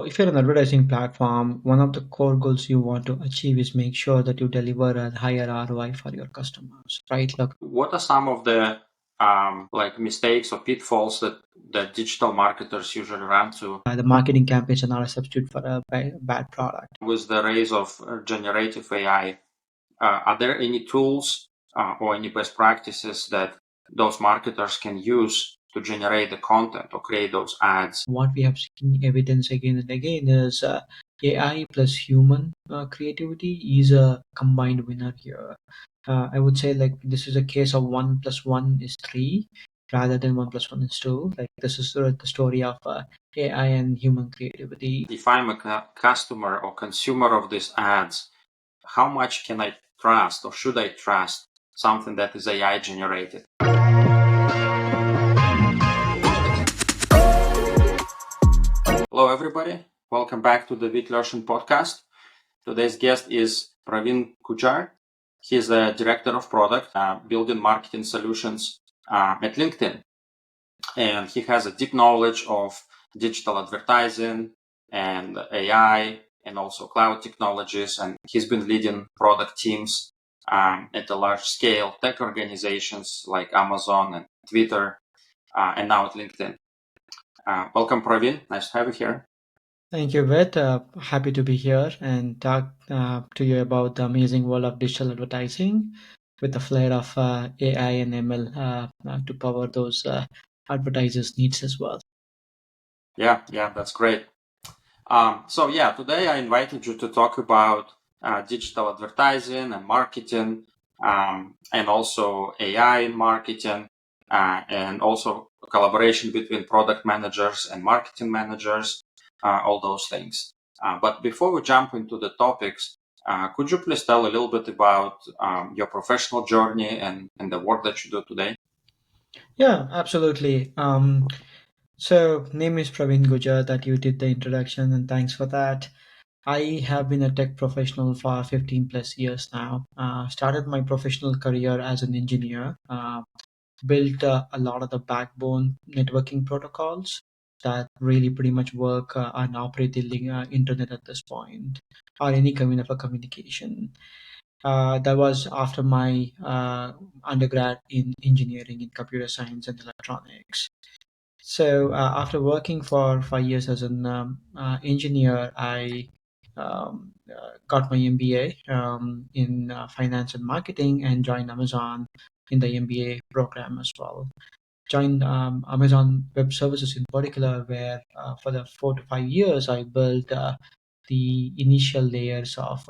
If you're an advertising platform, one of the core goals you want to achieve is make sure that you deliver a higher ROI for your customers, right? Look, what are some of the like mistakes or pitfalls that digital marketers usually run to? The marketing campaigns are not a substitute for a bad product. With the rise of generative AI, are there any tools or any best practices that those marketers can use to generate the content or create those ads? What we have seen evidence again and again is AI plus human creativity is a combined winner here. I would say like this is a case of 1+1 is 3 rather than 1+1 is 2. Like this is the story of AI and human creativity. If I'm a customer or consumer of these ads, how much can I trust or should I trust something that is AI generated? Hello, everybody. Welcome back to the Lyoshin podcast. Today's guest is Praveen Gujar. He's the director of product, building marketing solutions at LinkedIn. And he has a deep knowledge of digital advertising and AI and also cloud technologies. And he's been leading product teams at a large scale tech organizations like Amazon and Twitter, and now at LinkedIn. Welcome, Praveen. Nice to have you here. Thank you, Vet. Happy to be here and talk to you about the amazing world of digital advertising with the flair of AI and ML to power those advertisers' needs as well. Yeah, that's great. Today I invited you to talk about digital advertising and marketing, and also AI in marketing, and also collaboration between product managers and marketing managers, all those things. But before we jump into the topics, could you please tell a little bit about your professional journey and the work that you do today? Yeah, absolutely. So, name is Praveen Gujar, that you did the introduction, and thanks for that. I have been a tech professional for 15 plus years now. Started my professional career as an engineer. Built a lot of the backbone networking protocols that really pretty much work and operate the internet at this point, or any kind of a communication. That was after my undergrad in engineering in computer science and electronics. So after working for 5 years as an engineer, I got my MBA in finance and marketing and joined Amazon in the MBA program as well. Joined Amazon Web Services in particular, where for the 4 to 5 years I built the initial layers of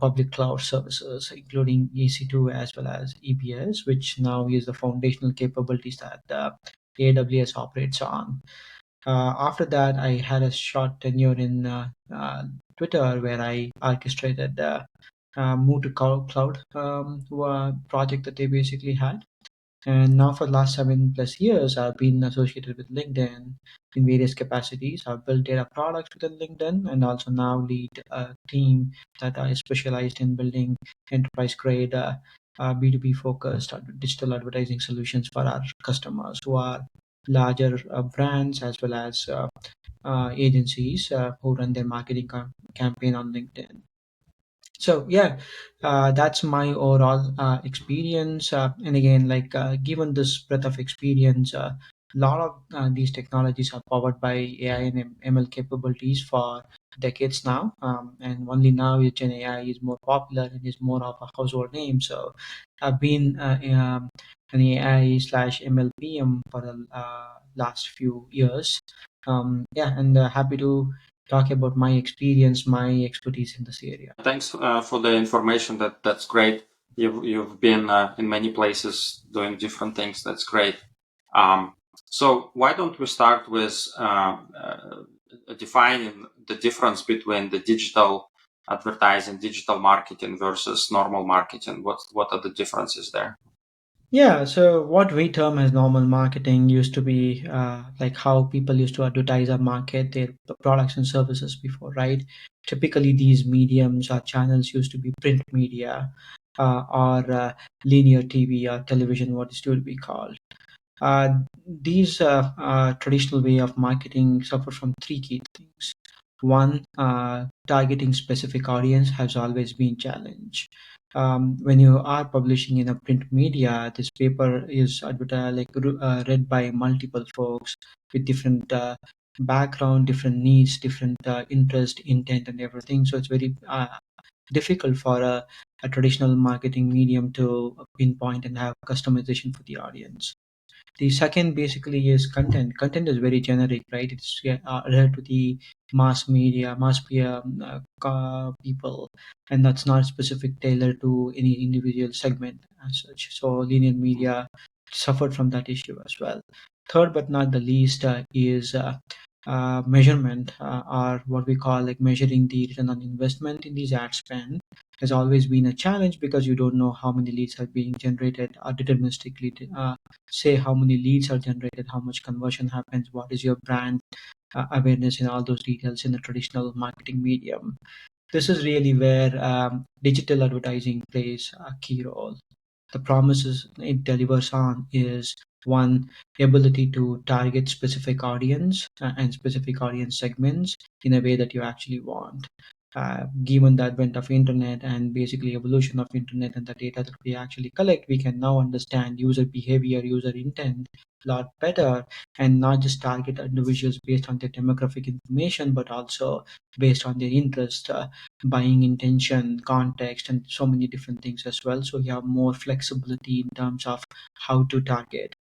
public cloud services, including EC2 as well as EBS, which now is the foundational capabilities that AWS operates on. After that, I had a short tenure in Twitter where I orchestrated move to cloud project that they basically had. And now for the last 7 plus years, I've been associated with LinkedIn in various capacities. I've built data products within LinkedIn and also now lead a team that is specialized in building enterprise grade B2B focused digital advertising solutions for our customers who are larger brands as well as agencies who run their marketing campaign on LinkedIn. So yeah, that's my overall experience. And again, like given this breadth of experience, a lot of these technologies are powered by AI and ML capabilities for decades now. And only now is Gen AI is more popular and is more of a household name. So I've been an AI slash ML PM for the last few years. Yeah, and happy to talk about my experience, my expertise in this area. Thanks for the information. That's great. You've been in many places doing different things. That's great. So why don't we start with defining the difference between the digital advertising, digital marketing versus normal marketing? What are the differences there? Yeah, so what we term as normal marketing used to be like how people used to advertise or market their products and services before, right? Typically, these mediums or channels used to be print media or linear TV or television, what is to be called. These traditional way of marketing suffer from three key things. One, targeting specific audience has always been challenge. When you are publishing in a print media, this paper is read by multiple folks with different background, different needs, different interest, intent, and everything. So it's very difficult for a traditional marketing medium to pinpoint and have customization for the audience. The second basically is content. Content is very generic, right? It's related to the mass media, people, and that's not specific tailored to any individual segment as such. So linear media suffered from that issue as well. Third, but not the least, is measurement, or what we call like measuring the return on investment in these ad spend has always been a challenge because you don't know how many leads are being generated or deterministically say how many leads are generated, how much conversion happens, what is your brand awareness, and all those details in a traditional marketing medium. This is really where digital advertising plays a key role. The promises it delivers on is one, ability to target specific audience and specific audience segments in a way that you actually want. Given the advent of internet and basically evolution of internet and the data that we actually collect, we can now understand user behavior, user intent a lot better, and not just target individuals based on their demographic information, but also based on their interest, buying intention, context, and so many different things as well. So you have more flexibility in terms of how to target.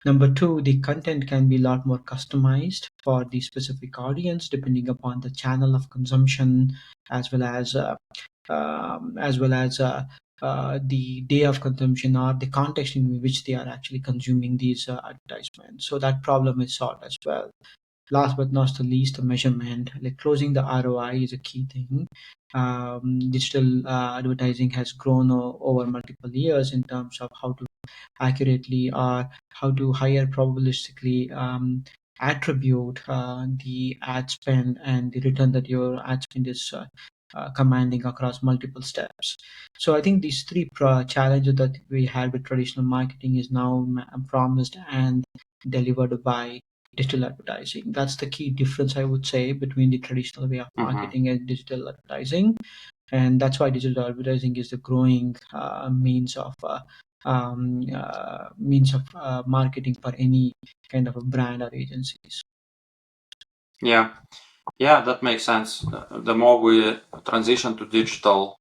Number two, the content can be a lot more customized for the specific audience depending upon the channel of consumption, as well as the day of consumption or the context in which they are actually consuming these advertisements. So that problem is solved as well. Last but not the least, the measurement, like closing the ROI is a key thing. Digital advertising has grown over multiple years in terms of how to accurately or how to higher probabilistically attribute the ad spend and the return that your ad spend is commanding across multiple steps. So I think these three challenges that we had with traditional marketing is now promised and delivered by digital advertising. That's the key difference, I would say, between the traditional way of Mm-hmm. marketing and digital advertising. And that's why digital advertising is the growing means of marketing for any kind of a brand or agencies. Yeah. Yeah, that makes sense. The more we transition to digital,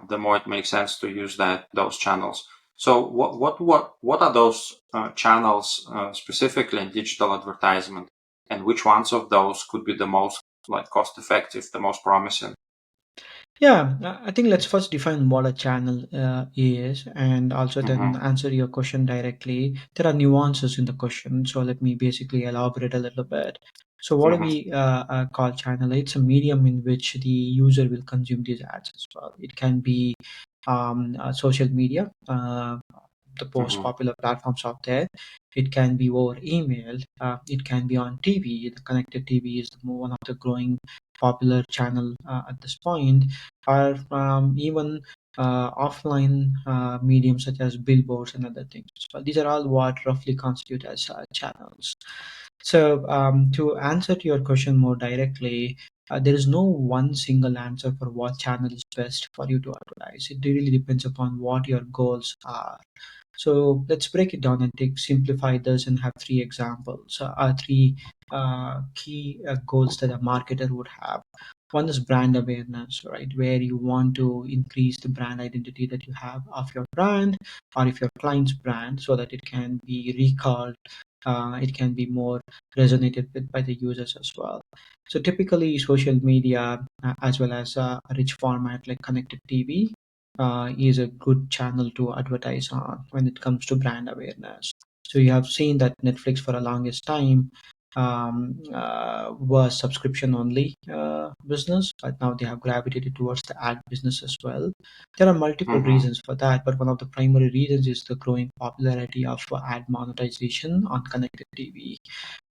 the more it makes sense to use those channels. So, what are those channels specifically in digital advertisement, and which ones of those could be the most like cost effective, the most promising? Yeah, I think let's first define what a channel is and also then Mm-hmm. answer your question directly. There are nuances in the question, so let me basically elaborate a little bit. So, what do Mm-hmm. we call channel? It's a medium in which the user will consume these ads as well. It can be social media, the most Mm-hmm. popular platforms out there. It can be over email. It can be on TV. The connected TV is one of the growing popular channel at this point, or even offline mediums such as billboards and other things. So these are all what roughly constitute as channels. So to answer to your question more directly, there is no one single answer for what channel is best for you to advertise. It really depends upon what your goals are. So let's break it down and simplify this and have three examples, three key goals that a marketer would have. One is brand awareness, right? Where you want to increase the brand identity that you have of your brand or if your client's brand so that it can be recalled, it can be more resonated with by the users as well. So typically social media as well as a rich format like connected TV is a good channel to advertise on when it comes to brand awareness. So you have seen that Netflix for a longest time was subscription only business, but now they have gravitated towards the ad business as well. There are multiple Mm-hmm. reasons for that, but one of the primary reasons is the growing popularity of ad monetization on connected TV.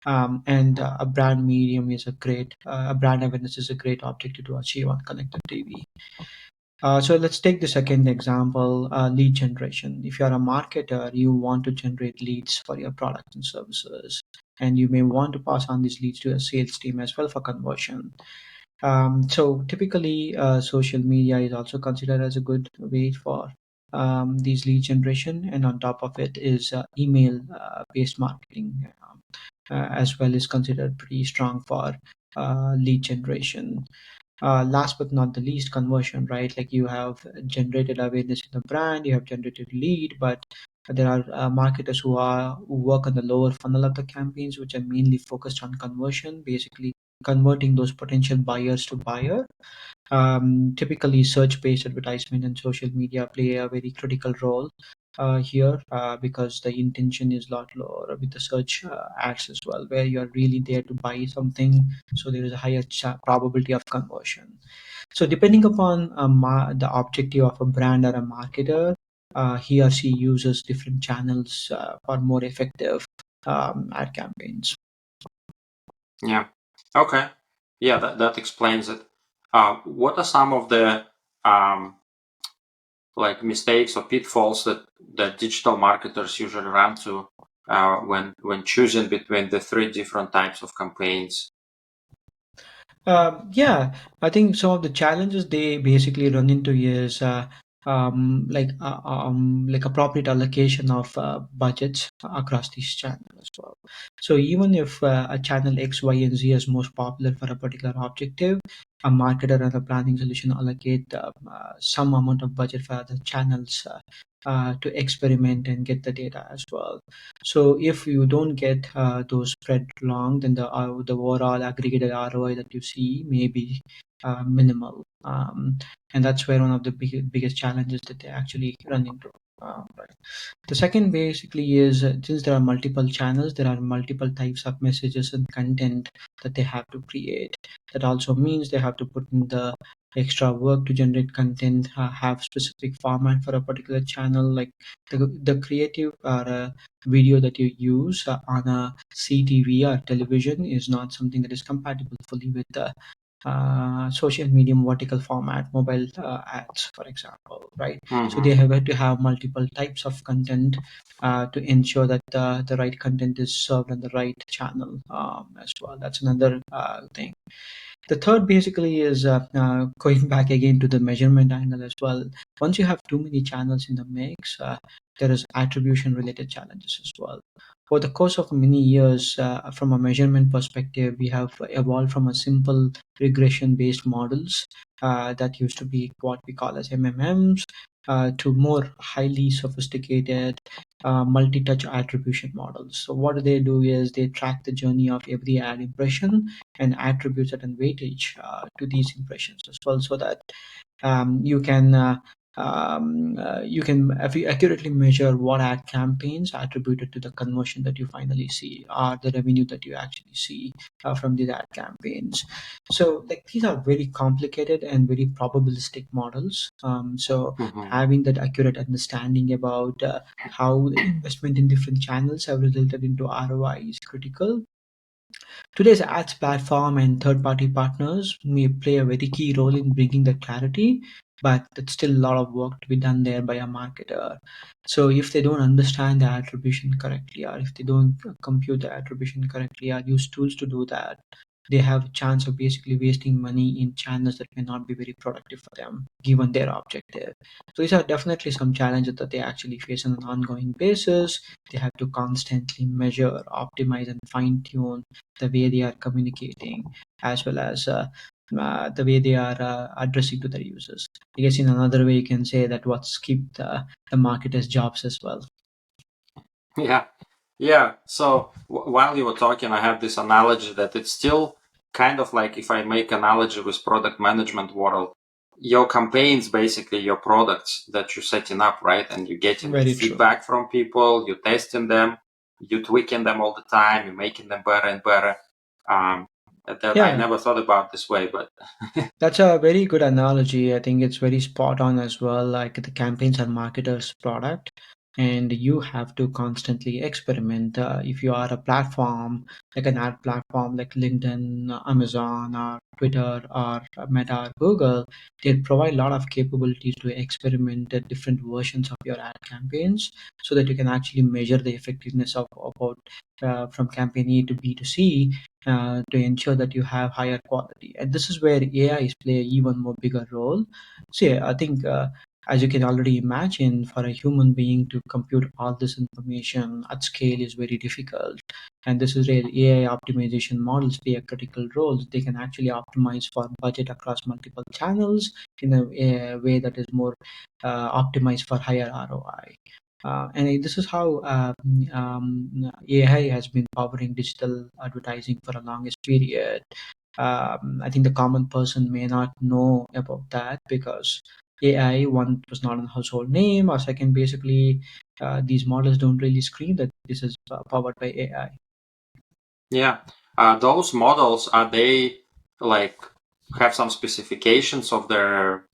And a brand medium is a brand awareness is a great objective to achieve on connected TV. So let's take the second example, lead generation. If you're a marketer, you want to generate leads for your products and services, and you may want to pass on these leads to a sales team as well for conversion. So typically, social media is also considered as a good way for these lead generation, and on top of it is email based marketing as well is considered pretty strong for lead generation. Last but not the least, conversion, right? Like you have generated awareness in the brand, you have generated lead, but there are marketers who work on the lower funnel of the campaigns, which are mainly focused on conversion, basically converting those potential buyers to buyer. Typically, search-based advertisement and social media play a very critical role here because the intention is a lot lower with the search ads as well, where you are really there to buy something, so there is a higher probability of conversion. So, depending upon the objective of a brand or a marketer, he or she uses different channels for more effective ad campaigns. Yeah. Okay. Yeah, that explains it. What are some of the um, like mistakes or pitfalls that digital marketers usually run to when choosing between the three different types of campaigns? Yeah, I think some of the challenges they basically run into is like appropriate allocation of budgets across these channels as well. So even if a channel X, Y, and Z is most popular for a particular objective, a marketer and a planning solution allocate some amount of budget for other channels to experiment and get the data as well. So if you don't get those spread long, then the overall aggregated ROI that you see may be minimal, and that's where one of the biggest challenges that they actually run into. Right. The second basically is since there are multiple channels, there are multiple types of messages and content that they have to create. That also means they have to put in the extra work to generate content, have specific format for a particular channel, like the creative or video that you use on a CTV or television is not something that is compatible fully with the social media vertical format, mobile ads, for example, right? So Mm-hmm. they have to have multiple types of content to ensure that the right content is served on the right channel as well. That's another thing. The third basically is going back again to the measurement angle as well. Once you have too many channels in the mix, there is attribution related challenges as well. For the course of many years, from a measurement perspective, we have evolved from a simple regression based models that used to be what we call as MMMs to more highly sophisticated multi-touch attribution models. So what they do is they track the journey of every ad impression and attribute certain weightage to these impressions as well, so that you can you can accurately measure what ad campaigns are attributed to the conversion that you finally see or the revenue that you actually see from these ad campaigns. So like these are very complicated and very probabilistic models. So Mm-hmm. having that accurate understanding about how the investment in different channels have resulted into ROI is critical. Today's ads platform and third-party partners may play a very key role in bringing that clarity, but it's still a lot of work to be done there by a marketer. So if they don't understand the attribution correctly, or if they don't compute the attribution correctly, or use tools to do that, they have a chance of basically wasting money in channels that may not be very productive for them, given their objective. So these are definitely some challenges that they actually face on an ongoing basis. They have to constantly measure, optimize, and fine tune the way they are communicating, as well as the way they are addressing to their users. I guess in another way, you can say that what's keep the marketers' jobs as well. Yeah. Yeah. So while you were talking, I have this analogy that it's still kind of like if I make analogy with product management world, your campaigns basically your products that you're setting up, right? And you're getting the Very true. feedback from people, you're testing them, you're tweaking them all the time, you're making them better and better. Um, that I Yeah, never thought about this way, but that's a very good analogy. I think it's very spot on as well. Like the campaigns are marketers' product, and you have to constantly experiment. If you are a platform, like an ad platform like LinkedIn, Amazon, or Twitter, or Meta, or Google, they provide a lot of capabilities to experiment at different versions of your ad campaigns so that you can actually measure the effectiveness of about from campaign A to B to C to ensure that you have higher quality. And this is where AI play an even more bigger role. So yeah, I think as you can already imagine, for a human being to compute all this information at scale is very difficult. And this is where AI optimization models play a critical role. They can actually optimize for budget across multiple channels in a way that is more optimized for higher ROI. And this is how AI has been powering digital advertising for a longest period. I think the common person may not know about that because AI, one, was not a household name, or second, basically, these models don't really scream that this is powered by AI. Yeah. Those models, are they like have some specifications of their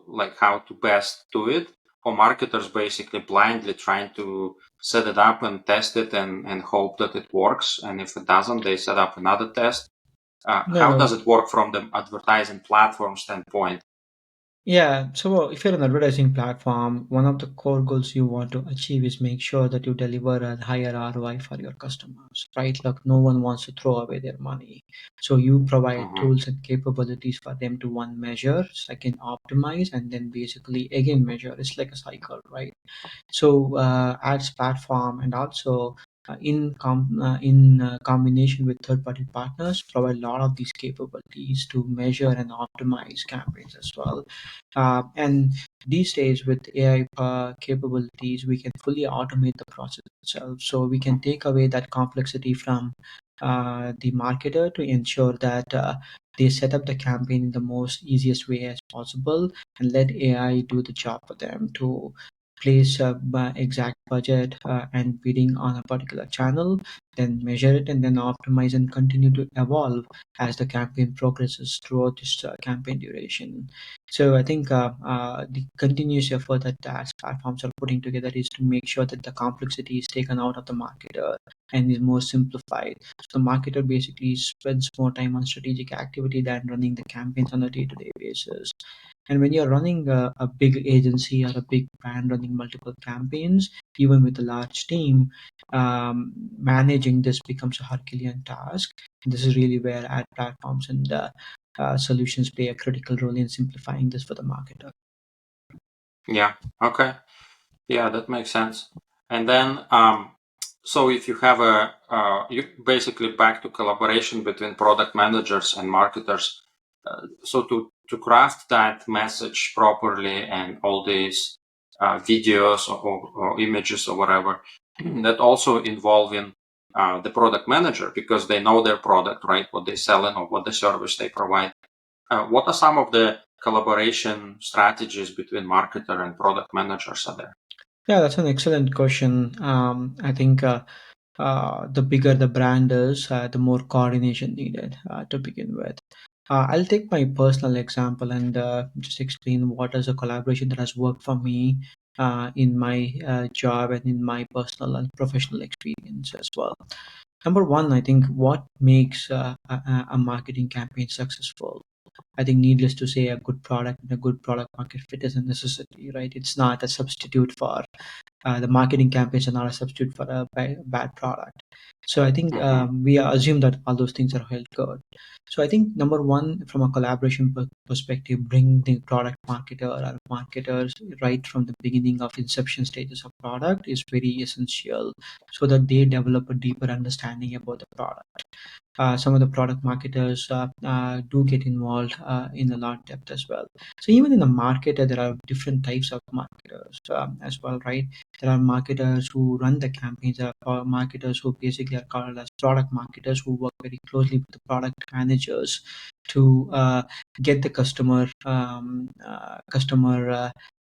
like how to best do it? Or marketers basically blindly trying to set it up and test it and hope that it works. And if it doesn't, they set up another test. No, How does no. it work from the advertising platform standpoint? Yeah, so if you're an advertising platform, one of the core goals you want to achieve is make sure that you deliver a higher ROI for your customers, right? Like no one wants to throw away their money. So you provide Hmm. tools and capabilities for them to one measure, second optimize, and then basically again measure. It's like a cycle, right? So ads platform and also in combination with third-party partners provide a lot of these capabilities to measure and optimize campaigns as well. And these days with AI capabilities, we can fully automate the process itself. So we can take away that complexity from the marketer to ensure that they set up the campaign in the most easiest way as possible and let AI do the job for them to place a exact budget and bidding on a particular channel, then measure it and then optimize and continue to evolve as the campaign progresses throughout this campaign duration. So I think the continuous effort that the ads platforms are putting together is to make sure that the complexity is taken out of the marketer and is more simplified. So the marketer basically spends more time on strategic activity than running the campaigns on a day-to-day basis. And when you're running a big agency or a big brand running multiple campaigns, even with a large team, managing this becomes a Herculean task. And this is really where ad platforms and solutions play a critical role in simplifying this for the marketer. Yeah. Okay. Yeah, that makes sense. And then, so if you have you basically back to collaboration between product managers and marketers. So to craft that message properly and all these videos or images or whatever, that also involving the product manager because they know their product, right? What they sell and or what the service they provide. What are some of the collaboration strategies between marketer and product managers are there? Yeah, that's an excellent question. I think the bigger the brand is, the more coordination needed to begin with. I'll take my personal example and just explain what is a collaboration that has worked for me in my job and in my personal and professional experience as well. Number one, I think what makes a marketing campaign successful. I think, needless to say, a good product and a good product market fit is a necessity, right? It's not a substitute for the marketing campaigns are not a substitute for a bad product. So I think Hmm. we assume that all those things are held good. So I think number one, from a collaboration perspective, bring the product marketer or marketers right from the beginning of inception stages of product is very essential, so that they develop a deeper understanding about the product. Some of the product marketers do get involved in a lot of depth as well. So even in the market, there are different types of marketers as well, right? There are marketers who run the campaigns. There are marketers who basically are called as product marketers who work very closely with the product managers to get the customer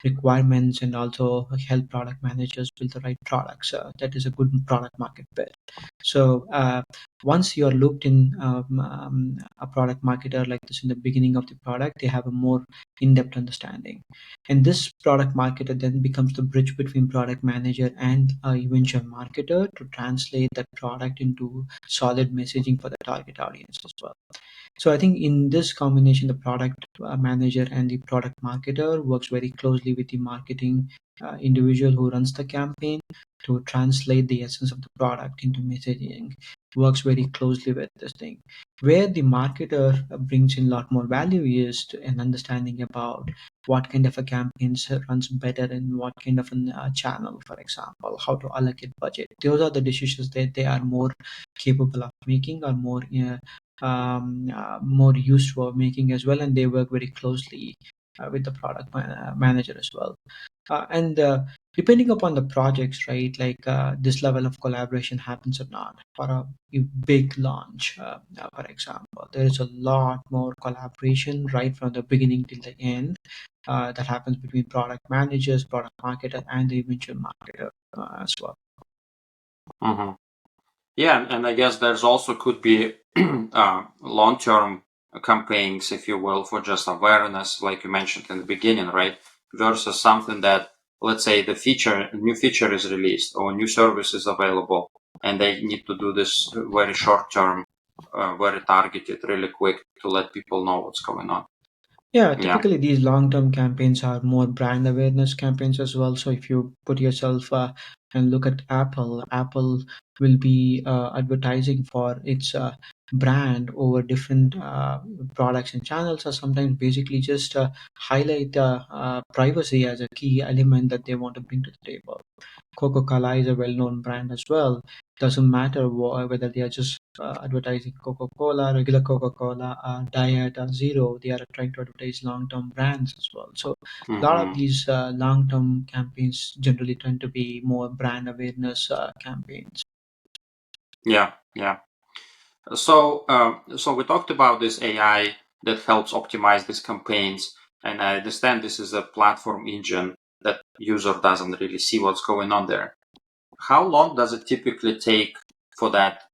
requirements and also help product managers build the right products. That is a good product market fit. So once you're looped in a product marketer like this in the beginning of the product, they have a more in-depth understanding. And this product marketer then becomes the bridge between product manager and a eventual marketer to translate that product into solid messaging for the target audience as well. So I think in this combination, the product manager and the product marketer works very closely with the marketing individual who runs the campaign to translate the essence of the product into messaging. works very closely with this thing. Where the marketer brings in a lot more value is an understanding about what kind of a campaigns runs better in what kind of a channel, for example, how to allocate budget. Those are the decisions that they are more capable of making, or more used for making as well, and they work very closely with the manager as well. And Depending upon the projects, right, like this level of collaboration happens or not. For a big launch, for example, there is a lot more collaboration right from the beginning till the end that happens between product managers, product marketer, and the eventual marketer as well. Mm-hmm. Yeah, and I guess there's also could be long-term campaigns, if you will, for just awareness, like you mentioned in the beginning, right? Versus something that, let's say, a new feature is released or new service is available, and they need to do this very short-term, very targeted, really quick to let people know what's going on. Yeah, Yeah. typically these long-term campaigns are more brand awareness campaigns as well. So if you put yourself and look at Apple, Apple will be advertising for its brand over different products and channels, or sometimes basically just highlight privacy as a key element that they want to bring to the table. Coca-Cola is a well-known brand as well. Doesn't matter whether they are just advertising Coca-Cola, regular Coca-Cola, Diet, or Zero. They are trying to advertise long-term brands as well. So a lot of Mm-hmm. these long-term campaigns generally tend to be more brand awareness campaigns. Yeah. Yeah. So we talked about this AI that helps optimize these campaigns, and I understand this is a platform engine that user doesn't really see what's going on there. How long does it typically take for that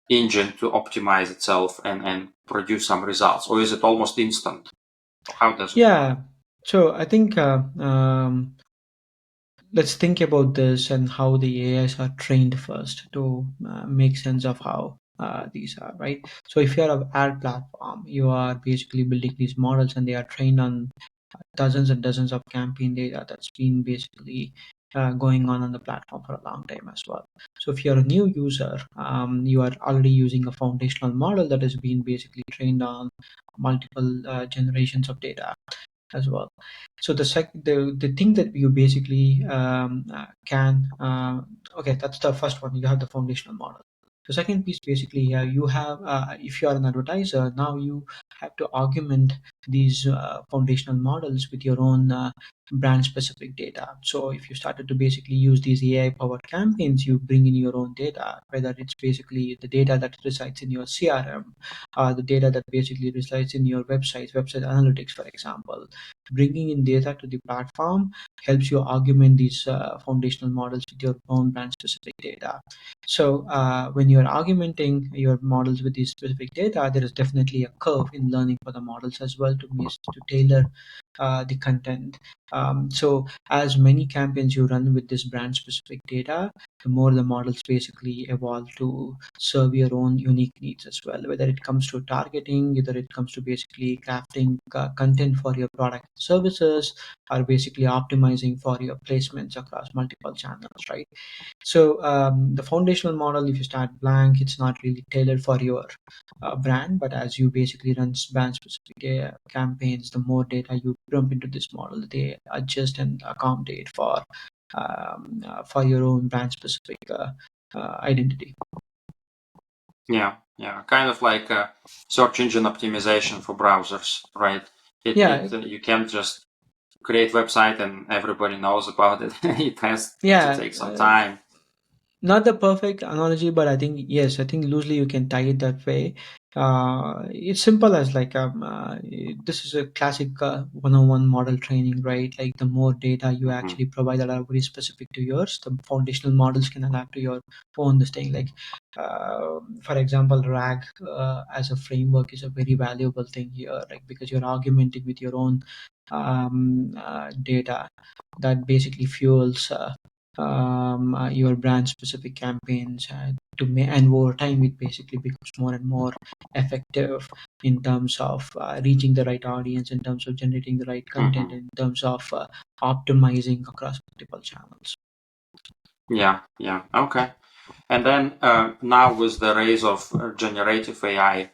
engine to optimize itself and produce some results, or is it almost instant? How does it work? Yeah. So I think let's think about this and how the AIs are trained first to make sense of how these are, right? So if you're an ad platform, you are basically building these models and they are trained on dozens and dozens of campaign data that's been basically going on the platform for a long time as well. So if you're a new user, you are already using a foundational model that has been basically trained on multiple generations of data as well. So the thing that you basically can okay, that's the first one. You have the foundational model. The second piece basically, you have if you are an advertiser, now you have to augment these foundational models with your own brand specific data. So if you started to basically use these AI powered campaigns, you bring in your own data, whether it's basically the data that resides in your CRM, the data that basically resides in your website analytics, for example. Bringing in data to the platform helps you augment these foundational models with your own brand specific data. So when you're augmenting your models with these specific data, there is definitely a curve in learning for the models as well to tailor the content. So as many campaigns you run with this brand specific data, the more the models basically evolve to serve your own unique needs as well, whether it comes to targeting, whether it comes to basically crafting content for your product and services, or basically optimizing for your placements across multiple channels, right? So the foundational model, if you start blank, it's not really tailored for your brand, but as you basically run brand specific campaigns, the more data you dump into this model, they adjust and accommodate for your own brand specific identity. Yeah, yeah, kind of like search engine optimization for browsers, right? Yeah, You can't just create website and everybody knows about it. It has to yeah. take some time. Not the perfect analogy, but I think yes, I think loosely you can tie it that way. It's simple as like this is a classic one-on-one model training, right? Like the more data you Hmm. actually provide that are very specific to yours, the foundational models can adapt to your own this thing. Like for example, RAG as a framework is a very valuable thing here, like because you're augmenting with your own data that basically fuels. Your brand specific campaigns and over time it basically becomes more and more effective in terms of reaching the right audience, in terms of generating the right content, Hmm. in terms of optimizing across multiple channels. Yeah, yeah, okay. And then now with the rise of generative AI,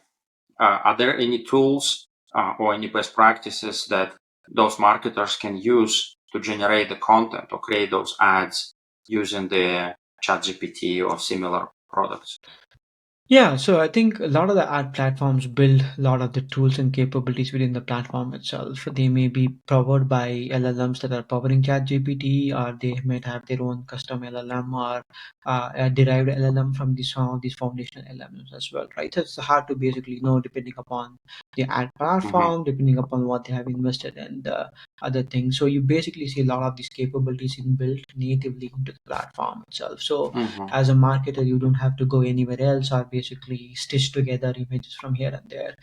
are there any tools or any best practices that those marketers can use to generate the content or create those ads using the ChatGPT or similar products? Yeah, so I think a lot of the ad platforms build a lot of the tools and capabilities within the platform itself. They may be powered by LLMs that are powering ChatGPT, or they might have their own custom LLM or a derived LLM from some of these foundational LLMs as well, right? So it's hard to basically know depending upon the ad Mm-hmm. platform, depending upon what they have invested in the other things. So you basically see a lot of these capabilities inbuilt natively into the platform itself. So Mm-hmm. as a marketer, you don't have to go anywhere else or basically stitch together images from here and there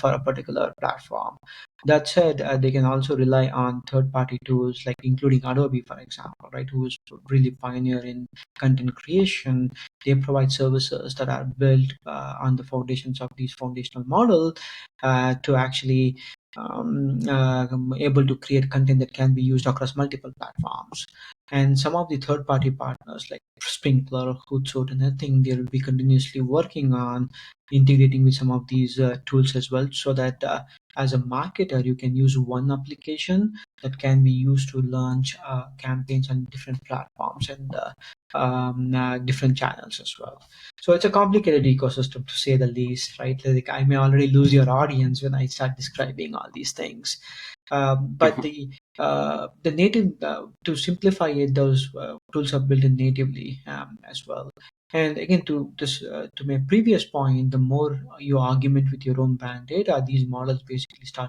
for a particular platform. That said, they can also rely on third-party tools, like including Adobe, for example, right, who is really pioneer in content creation. They provide services that are built on the foundations of these foundational model to actually able to create content that can be used across multiple platforms. And some of the third-party partners like Sprinkler, Hootsuite, and I think they'll be continuously working on integrating with some of these tools as well, so that as a marketer, you can use one application that can be used to launch campaigns on different platforms and different channels as well. So it's a complicated ecosystem to say the least, right? Like I may already lose your audience when I start describing all these things. But the native to simplify it, those tools are built in natively as well. And again, to this to my previous point, the more you argument with your own brand data, these models basically start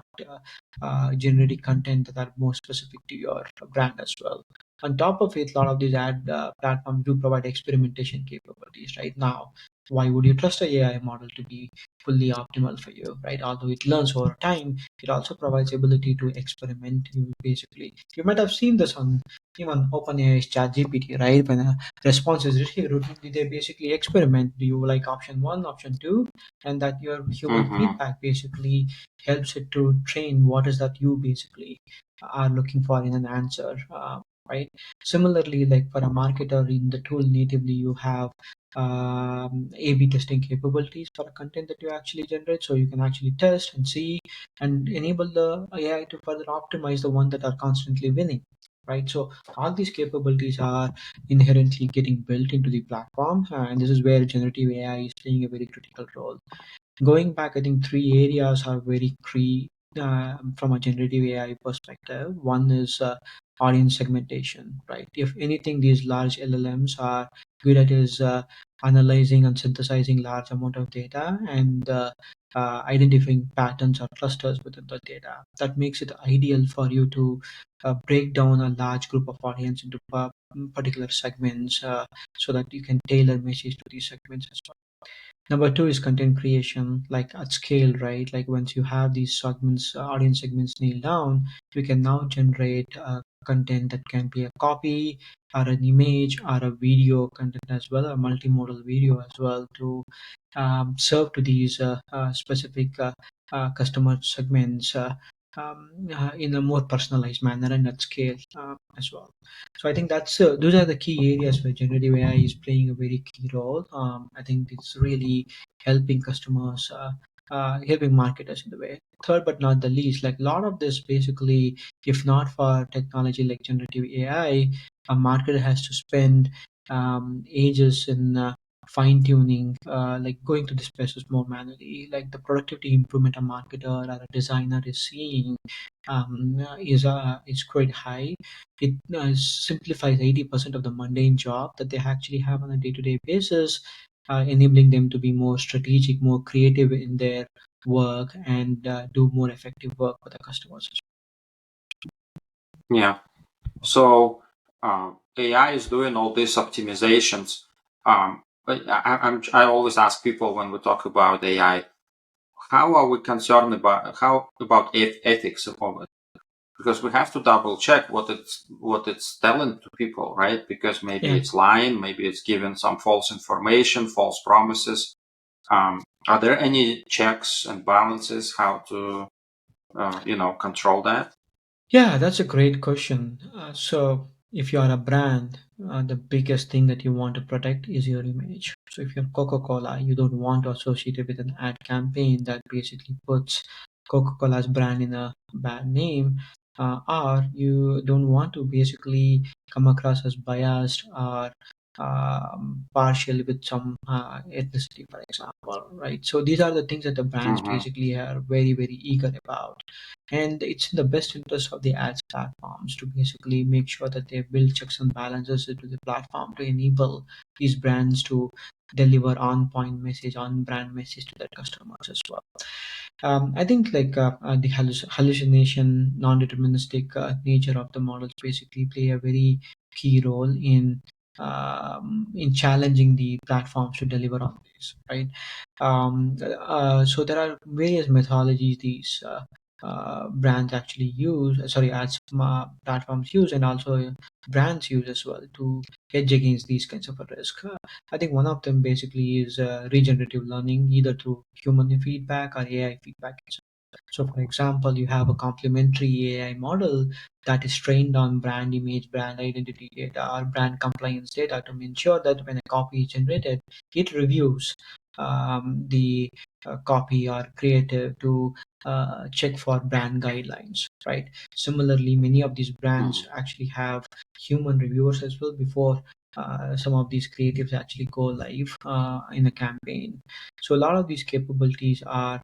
generating content that are more specific to your brand as well. On top of it, a lot of these ad platforms do provide experimentation capabilities. Right now, why would you trust a AI model to be fully optimal for you, right? Although it learns over time, it also provides ability to experiment. You basically, you might have seen this on even OpenAI's ChatGPT, right? When a response is received, routinely they basically experiment. Do you like option one, option two, and that your human Mm-hmm. feedback basically helps it to train what is that you basically are looking for in an answer. Right. Similarly, like for a marketer in the tool natively, you have A/B testing capabilities for the content that you actually generate, so you can actually test and see and enable the AI to further optimize the one that are constantly winning. Right. So all these capabilities are inherently getting built into the platform, and this is where generative AI is playing a very critical role. Going back, I think three areas are very key from a generative AI perspective. One is audience segmentation, right? If anything, these large LLMs are good at is analyzing and synthesizing large amount of data and identifying patterns or clusters within the data. That makes it ideal for you to break down a large group of audience into particular segments so that you can tailor message to these segments as well. Number two is content creation, like at scale, right? Like once you have these segments, audience segments nailed down, you can now generate content that can be a copy or an image or a video content as well, a multimodal video as well to serve to these specific customer segments in a more personalized manner and at scale as well. So I think that's those are the key areas where generative AI is playing a very key role. I think it's really helping customers, helping marketers in the way. Third, but not the least, like a lot of this basically, if not for technology like generative AI, a marketer has to spend ages in fine tuning, like going to this process more manually. Like the productivity improvement a marketer or a designer is seeing is quite high. It simplifies 80% of the mundane job that they actually have on a day-to-day basis, enabling them to be more strategic, more creative in their work, and do more effective work for the customers. Yeah. So AI is doing all these optimizations. But I always ask people when we talk about AI, how are we concerned about ethics of it? Because we have to double check what it's telling to people, right? Because maybe Yeah. it's lying, maybe it's giving some false information, false promises. Are there any checks and balances how to control that? Yeah, that's a great question. So, if you are a brand, the biggest thing that you want to protect is your image. So if you're Coca-Cola, you don't want to associate it with an ad campaign that basically puts Coca-Cola's brand in a bad name, or you don't want to basically come across as biased or partial with some ethnicity, for example, right? So these are the things that the brands Hmm. basically are very, very eager about. And it's in the best interest of the ads platforms to basically make sure that they build checks and balances into the platform to enable these brands to deliver on point message, on brand message to their customers as well. I think the hallucination, non-deterministic nature of the models basically play a very key role in challenging the platforms to deliver on this, right? So there are various methodologies these brands actually use, sorry, ads platforms use, and also brands use as well to hedge against these kinds of a risk. I think one of them basically is regenerative learning, either through human feedback or AI feedback. So, for example, you have a complementary AI model that is trained on brand image, brand identity data, or brand compliance data to ensure that when a copy is generated, it reviews the copy or creative to check for brand guidelines, right? Similarly, many of these brands Hmm. actually have human reviewers as well before some of these creatives actually go live in a campaign. So a lot of these capabilities are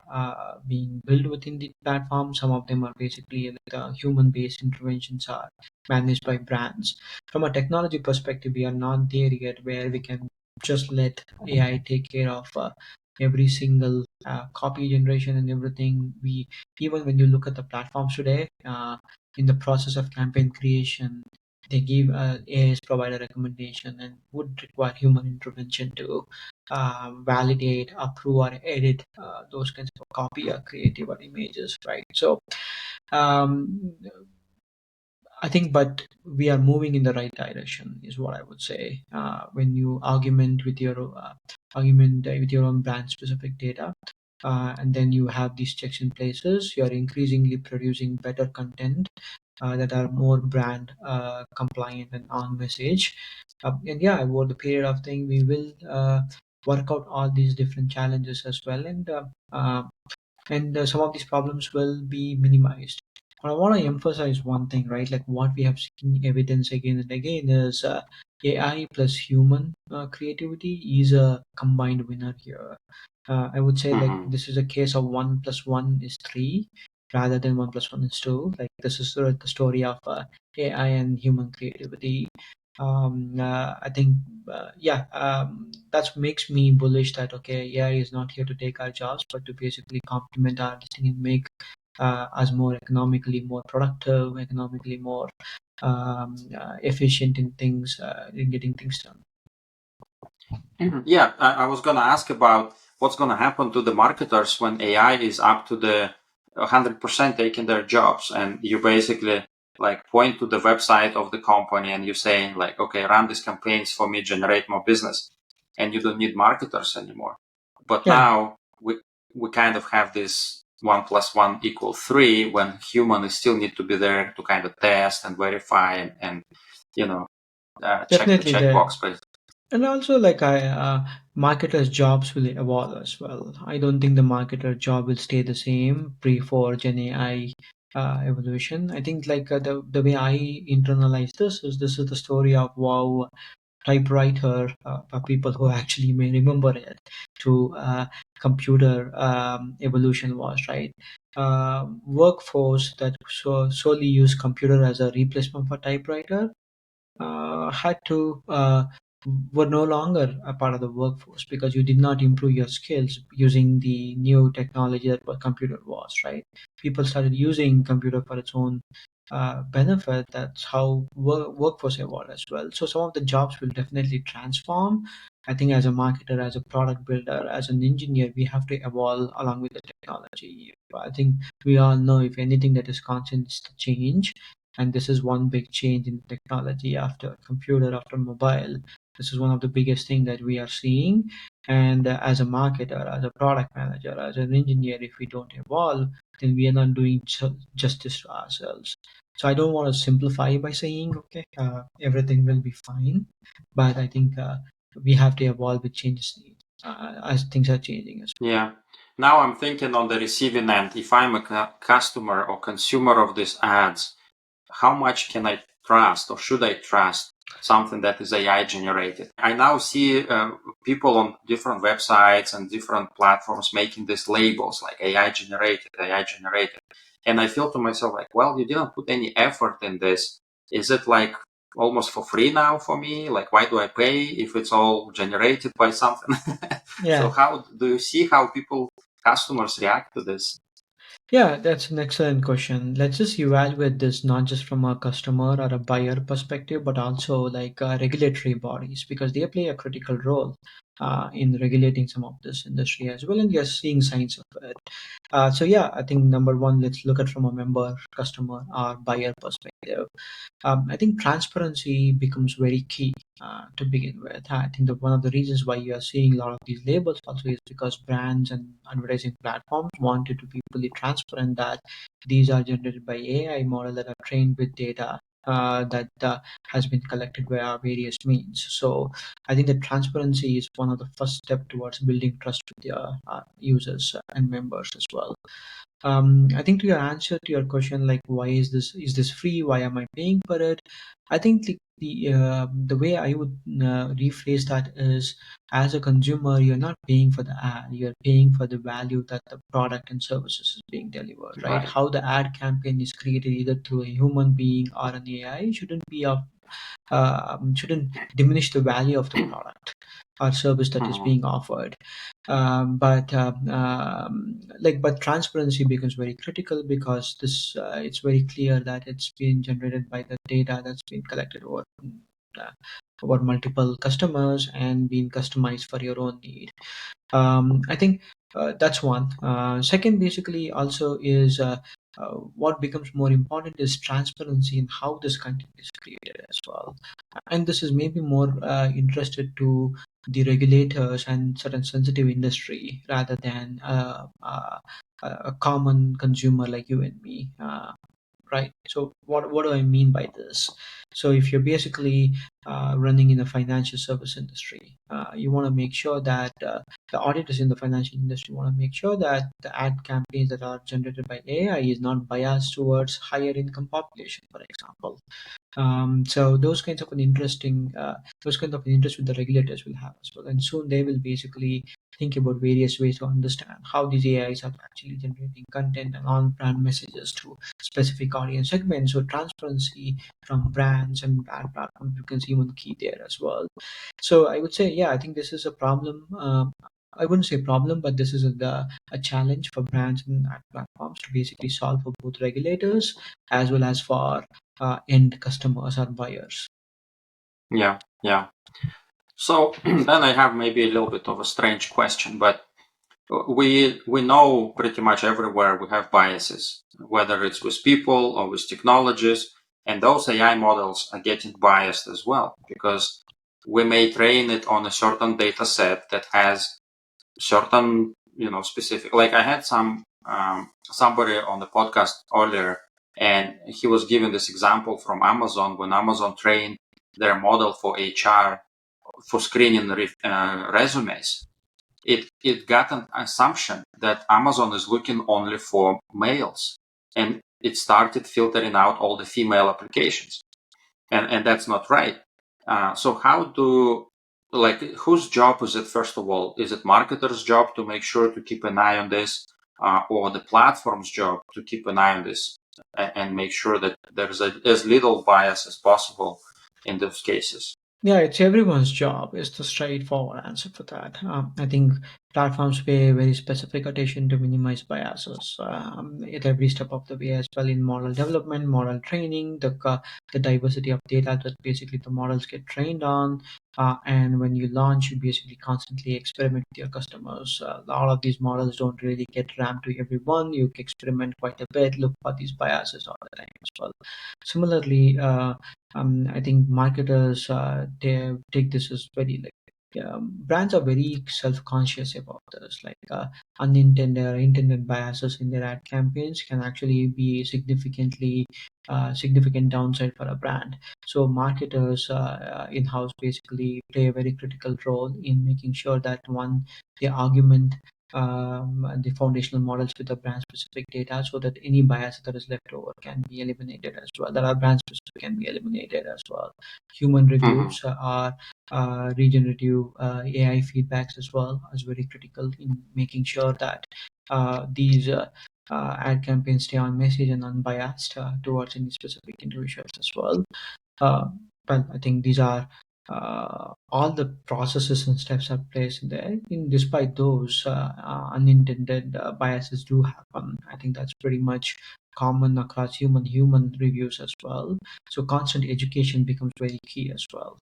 being built within the platform. Some of them are basically human-based interventions are managed by brands. From a technology perspective, we are not there yet where we can just let AI take care of every single copy generation and everything. We even when you look at the platforms today, in the process of campaign creation, they give AIs provide a recommendation and would require human intervention to validate, approve, or edit those kinds of copy or creative or images, right? So um, I think, but we are moving in the right direction, is what I would say. When you argument with your own brand specific data, and then you have these checks in places, you are increasingly producing better content that are more brand compliant and on message. And yeah, over the period of time, we will work out all these different challenges as well, and some of these problems will be minimized. But I want to emphasize one thing, right? Like what we have seen evidence again and again is AI plus human creativity is a combined winner here. I would say like Hmm. this is a case of one plus one is three rather than one plus one is two. Like this is sort of the story of AI and human creativity. I think, yeah, that makes me bullish that okay, AI is not here to take our jobs, but to basically complement our listing and make us more economically more productive, economically more efficient in things, in getting things done. Mhm. Yeah, I was going to ask about what's going to happen to the marketers when AI is up to the 100% taking their jobs, and you basically like point to the website of the company and you're saying like, okay, run these campaigns for me, generate more business, and you don't need marketers anymore. But Yeah, now we kind of have this one plus one equal three when humans still need to be there to kind of test and verify and you know check the definitely there. checkbox. But And also, like marketers' jobs will evolve as well. I don't think the marketer job will stay the same pre for Gen AI evolution. I think like the way I internalize this is the story of wow typewriter for people who actually may remember it to computer evolution was right. Workforce that solely use computer as a replacement for typewriter had to were no longer a part of the workforce because you did not improve your skills using the new technology that what computer was, right? People started using computer for its own benefit. That's how workforce evolved as well. So some of the jobs will definitely transform. I think as a marketer, as a product builder, as an engineer, we have to evolve along with the technology. I think we all know if anything that is constant is the change, and this is one big change in technology after computer, after mobile. This is one of the biggest thing that we are seeing. And as a marketer, as a product manager, as an engineer, if we don't evolve, then we are not doing justice to ourselves. So I don't want to simplify by saying, okay, everything will be fine, but I think we have to evolve with changes as things are changing as well. Yeah. Now I'm thinking on the receiving end, if I'm a customer or consumer of these ads, how much can I trust or should I trust something that is AI generated? I now see people on different websites and different platforms making these labels like AI generated, AI generated. And I feel to myself like, well, you didn't put any effort in this. Is it like almost for free now for me? Like, why do I pay if it's all generated by something? So Yeah. how do you see how people, customers react to this? Yeah, that's an excellent question. Let's just evaluate this not just from a customer or a buyer perspective, but also like regulatory bodies, because they play a critical role in regulating some of this industry as well, and you're seeing signs of it. So yeah, I think number one, let's look at from a member, customer, or buyer perspective. I think transparency becomes very key to begin with. I think that one of the reasons why you are seeing a lot of these labels also is because brands and advertising platforms wanted to be fully transparent that these are generated by AI model that are trained with data that has been collected via various means. So I think that transparency is one of the first step towards building trust with your users and members as well. I think to your answer to your question, like why is this free? Why am I paying for it? I think the way I would rephrase that is, as a consumer, you're not paying for the ad, you're paying for the value that the product and services is being delivered, right? Right. How the ad campaign is created either through a human being or an AI shouldn't diminish the value of the product or service that is Mhm. being offered. But transparency becomes very critical because this it's very clear that it's been generated by the data that's been collected uh, over multiple customers and being customized for your own need. I think that's one. Second, basically, also is what becomes more important is transparency in how this content is created as well. And this is maybe more interested to the regulators and certain sensitive industry rather than a common consumer like you and me. Right. So what do I mean by this? So if you're basically running in a financial service industry, you want to make sure that the auditors in the financial industry want to make sure that the ad campaigns that are generated by AI is not biased towards higher income population, for example. So those kinds of interest with the regulators will have as well, and soon they will basically think about various ways to understand how these AIs are actually generating content and on-brand messages to specific audience segments. So transparency from brands and brand platforms becomes even key there as well. So I would say, yeah, I think this is a problem. I wouldn't say problem, but this is a challenge for brands and ad platforms to basically solve for both regulators as well as for end customers or buyers. Yeah, yeah. So then I have maybe a little bit of a strange question, but we know pretty much everywhere we have biases, whether it's with people or with technologies, and those AI models are getting biased as well because we may train it on a certain data set that has certain, specific. Like I had somebody on the podcast earlier, and he was giving this example from Amazon when Amazon trained their model for HR for screening resumes. It got an assumption that Amazon is looking only for males, and it started filtering out all the female applications, and that's not right. So how do, like, whose job is it? First of all, is it marketer's job to make sure to keep an eye on this, or the platform's job to keep an eye on this and make sure that there's as little bias as possible in those cases? Yeah, it's everyone's job is the straightforward answer for that. I think platforms pay very specific attention to minimize biases at every step of the way as well in model development, model training, the diversity of data that basically the models get trained on. And when you launch, you basically constantly experiment with your customers. All of these models don't really get rammed to everyone. You experiment quite a bit, look for these biases all the time as well. Similarly, I think marketers they take this as very like brands are very self-conscious about this. Like unintended or intended biases in their ad campaigns can actually be significant downside for a brand. So marketers in-house basically play a very critical role in making sure that one, they augment the foundational models with the brand specific data so that any bias that is left over can be eliminated as well. That are brand specific can be eliminated as well. Human Mm-hmm. reviews are regenerative AI feedbacks as well as very critical in making sure that these ad campaigns stay on message and unbiased towards any specific individuals as well. Uh, well, I think these are all the processes and steps are placed in there. Despite those unintended biases do happen. I think that's pretty much common across human reviews as well. So constant education becomes very key as well.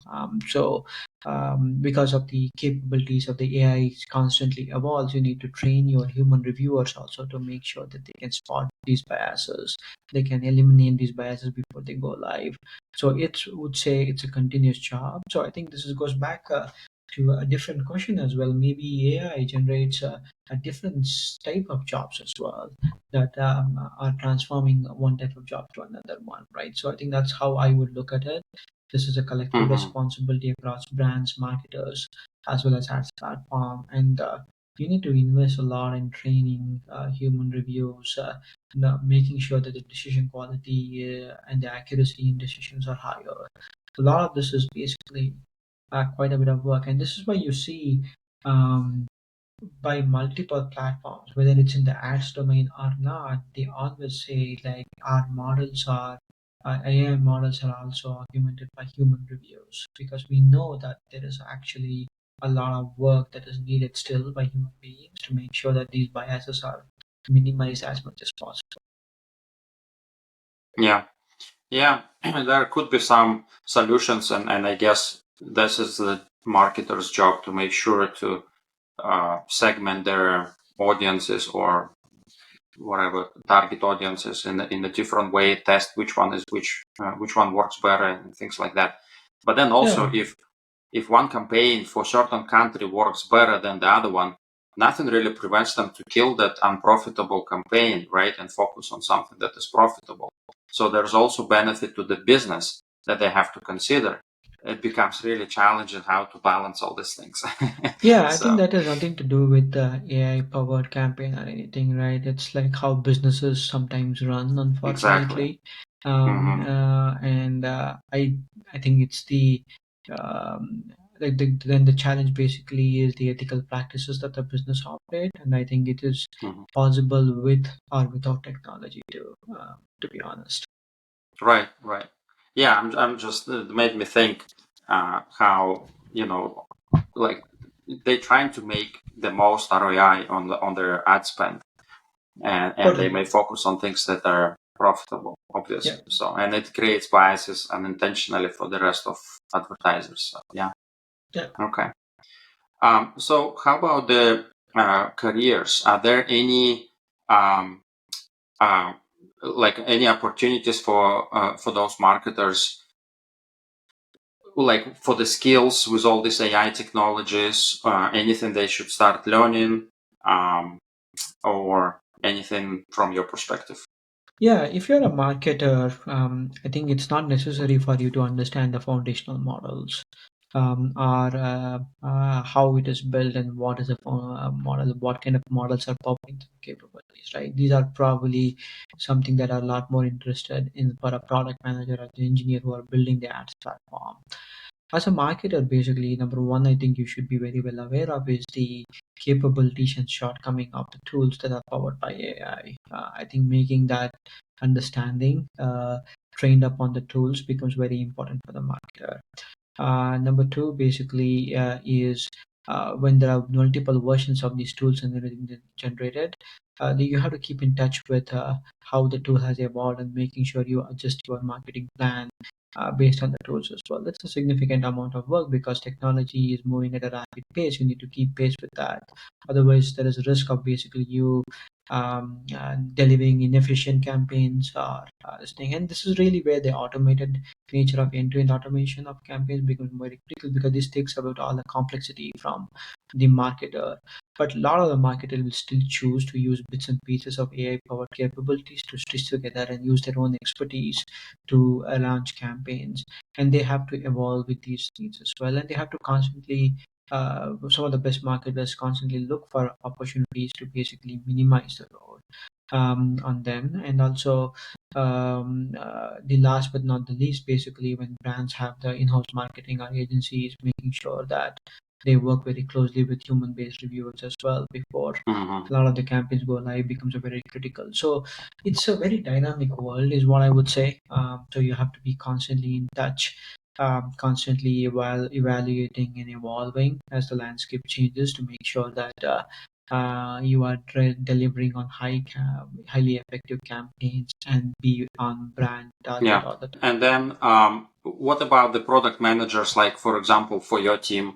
Because of the capabilities of the AI constantly evolves, you need to train your human reviewers also to make sure that they can spot these biases. They can eliminate these biases before they go live. So it would say it's a continuous job. So I think goes back to a different question as well. Maybe AI generates a different type of jobs as well that are transforming one type of job to another one, right? So I think that's how I would look at it. This is a collective Mm-hmm. responsibility across brands, marketers, as well as ads platform, and you need to invest a lot in training human reviews, making sure that the decision quality and the accuracy in decisions are higher. A lot of this is basically quite a bit of work, and this is why you see um, by multiple platforms, whether it's in the ads domain or not, they always say like our models are AI models are also augmented by human reviews because we know that there is actually a lot of work that is needed still by human beings to make sure that these biases are minimized as much as possible. Yeah. Yeah. There could be some solutions, and I guess this is the marketer's job to make sure to segment their audiences or whatever target audiences in a different way, test which one is which one works better and things like that. But then also, Yeah, if one campaign for certain country works better than the other one, nothing really prevents them to kill that unprofitable campaign, right, and focus on something that is profitable. So there's also benefit to the business that they have to consider. It becomes really challenging how to balance all these things. yeah, I think So that has nothing to do with the AI powered campaign or anything, right? It's like how businesses sometimes run, exactly. unfortunately. Hmm. And I think it's um, then the challenge basically is the ethical practices that the business operate, and I think it is Hmm. possible with or without technology to be honest. Right, right. Yeah, I'm just it made me think how like they trying to make the most ROI on their ad spend, and they Totally. may focus on things that are profitable, Yeah. obviously. So and it creates biases unintentionally for the rest of advertisers. So yeah, Yeah. okay. So how about the careers? Are there any um, uh, like any opportunities for those marketers, like for the skills with all these AI technologies, anything they should start learning, um, or anything from your perspective? Yeah, if you're a marketer, I think it's not necessary for you to understand the foundational models or how it is built and what is a model, what kind of models are popping through capabilities, right? These are probably something that are a lot more interested in for a product manager or the engineer who are building the ads platform. As a marketer, basically, number one, I think you should be very well aware of is the capabilities and shortcoming of the tools that are powered by AI. I think making that understanding trained up on the tools becomes very important for the marketer. Number two, basically, is when there are multiple versions of these tools and everything generated, you have to keep in touch with how the tool has evolved and making sure you adjust your marketing plan based on the tools as well. That's a significant amount of work because technology is moving at a rapid pace. You need to keep pace with that. Otherwise, there is a risk of basically you delivering inefficient campaigns or this thing. And this is really where the automated nature of end-to-end automation of campaigns becomes very critical, because this takes about all the complexity from the marketer. But a lot of the marketer will still choose to use bits and pieces of AI-powered capabilities to stitch together and use their own expertise to launch campaigns. And they have to evolve with these needs as well. And they have to constantly some of the best marketers constantly look for opportunities to basically minimize the load on them. And also, the last but not the least, basically, when brands have the in-house marketing or agencies, making sure that they work very closely with human-based reviewers as well before Hmm. a lot of the campaigns go live becomes a very critical. So it's a very dynamic world, is what I would say. So you have to be constantly in touch, constantly evaluating and evolving as the landscape changes to make sure that you are delivering on highly effective campaigns and be on brand target Yeah. all the time. And then what about the product managers, like, for example, for your team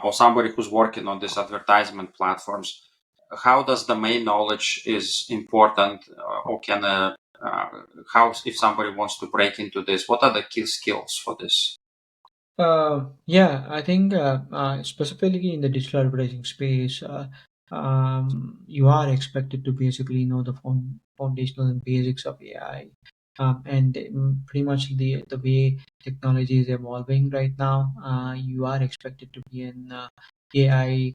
or somebody who's working on these advertisement platforms? How does domain knowledge is important, or can how, if somebody wants to break into this, what are the key skills for this? Yeah, I think specifically in the digital advertising space, you are expected to basically know the foundational and basics of AI, and pretty much the way technology is evolving right now. You are expected to be an AI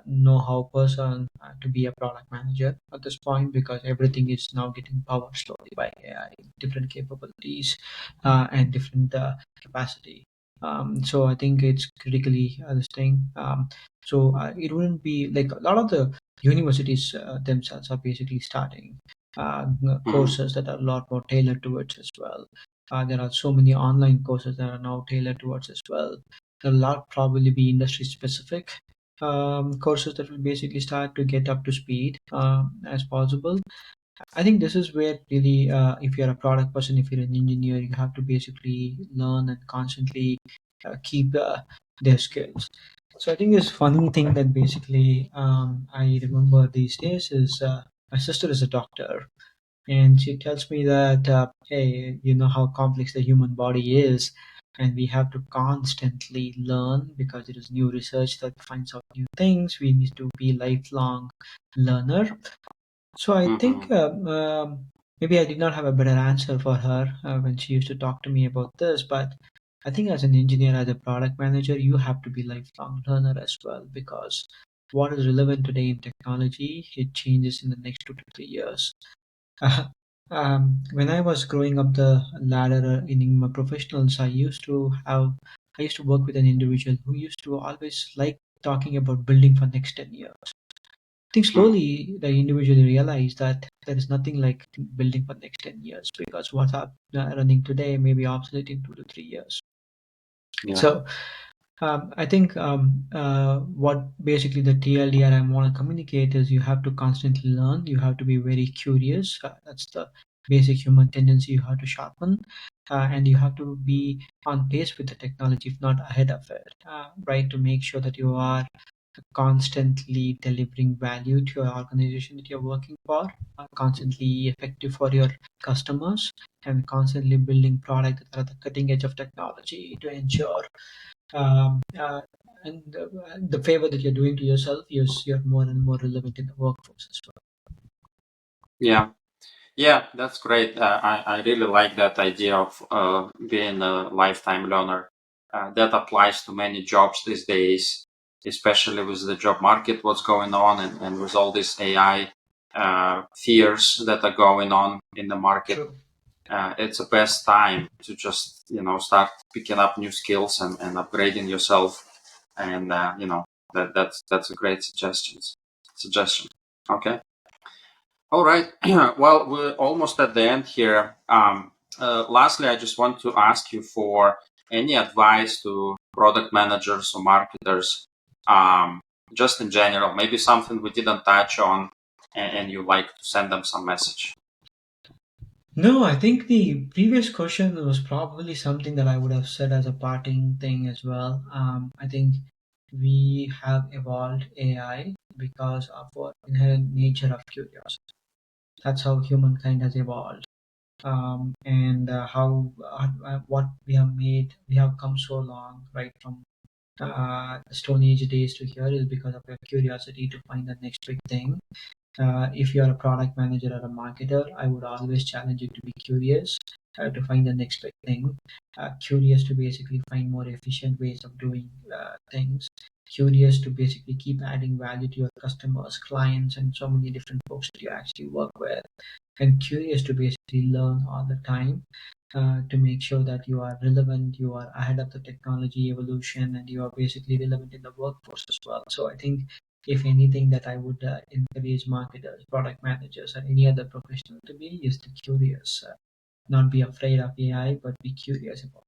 know-how person to be a product manager at this point, because everything is now getting powered slowly by AI, different capabilities and different capacity. So I think it's critically this thing. It wouldn't be like a lot of the universities themselves are basically starting Hmm. courses that are a lot more tailored towards as well. There are so many online courses that are now tailored towards as well. There'll lot probably be industry specific courses that will basically start to get up to speed as possible. I think this is where really, if you're a product person, if you're an engineer, you have to basically learn and constantly keep their skills. So I think this funny thing that basically I remember these days is my sister is a doctor, and she tells me that, hey, you know how complex the human body is, and we have to constantly learn because there is new research that finds out new things. We need to be lifelong learner. So I think Hmm. maybe I did not have a better answer for her when she used to talk to me about this. But I think as an engineer, as a product manager, you have to be lifelong learner as well, because what is relevant today in technology, it changes in the next 2 to 3 years. When I was growing up the ladder in my professionals, I used to work with an individual who used to always like talking about building for next 10 years. I think Hmm. slowly the individual realized that there is nothing like building for next 10 years, because what's running today may be obsolete in 2 to 3 years. Yeah. So I think what basically the TLDR I want to communicate is you have to constantly learn, you have to be very curious. That's the basic human tendency you have to sharpen. And you have to be on pace with the technology, if not ahead of it, right? To make sure that you are constantly delivering value to your organization that you're working for, constantly effective for your customers, and constantly building product that are at the cutting edge of technology to ensure um, uh, and the favor that you're doing to yourself is you're more and more relevant in the workforce as well. Yeah. Yeah, that's great. I really like that idea of being a lifetime learner. That applies to many jobs these days, especially with the job market, what's going on, and with all these AI fears that are going on in the market. True. It's the best time to just, start picking up new skills and upgrading yourself. And, that's a great suggestion. Okay. All right. Well, we're almost at the end here. Lastly, I just want to ask you for any advice to product managers or marketers, just in general, maybe something we didn't touch on, and you like to send them some message. No, I think the previous question was probably something that I would have said as a parting thing as well. I think we have evolved AI because of our inherent nature of curiosity. That's how humankind has evolved. And how what we have made, we have come so long, right, from the Stone Age days to here is because of your curiosity to find the next big thing. If you're a product manager or a marketer, I would always challenge you to be curious, to find the next big thing. Curious to basically find more efficient ways of doing things. Curious to basically keep adding value to your customers, clients, and so many different folks that you actually work with. And curious to basically learn all the time, to make sure that you are relevant, you are ahead of the technology evolution, and you are basically relevant in the workforce as well. So I think, if anything, that I would encourage marketers, product managers, or any other professional to be is to curious, not be afraid of AI, but be curious about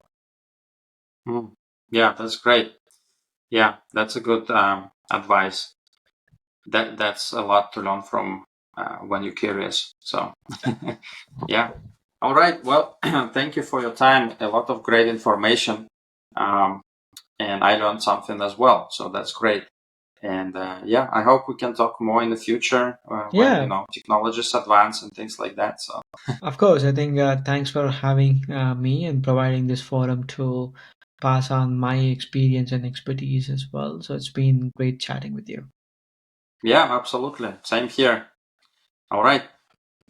it. Yeah, that's great. Yeah, that's a good advice. That's a lot to learn from when you're curious. So, yeah. All right. Well, thank you for your time. A lot of great information, um, and I learned something as well. So that's great. And yeah, I hope we can talk more in the future when Yeah, technologies advance and things like that. So of course. I think thanks for having me and providing this forum to pass on my experience and expertise as well. So it's been great chatting with you. yeah, absolutely. Same here. All right.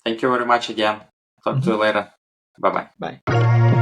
Thank you very much again. Talk to you Mhm. later. Bye bye. Bye.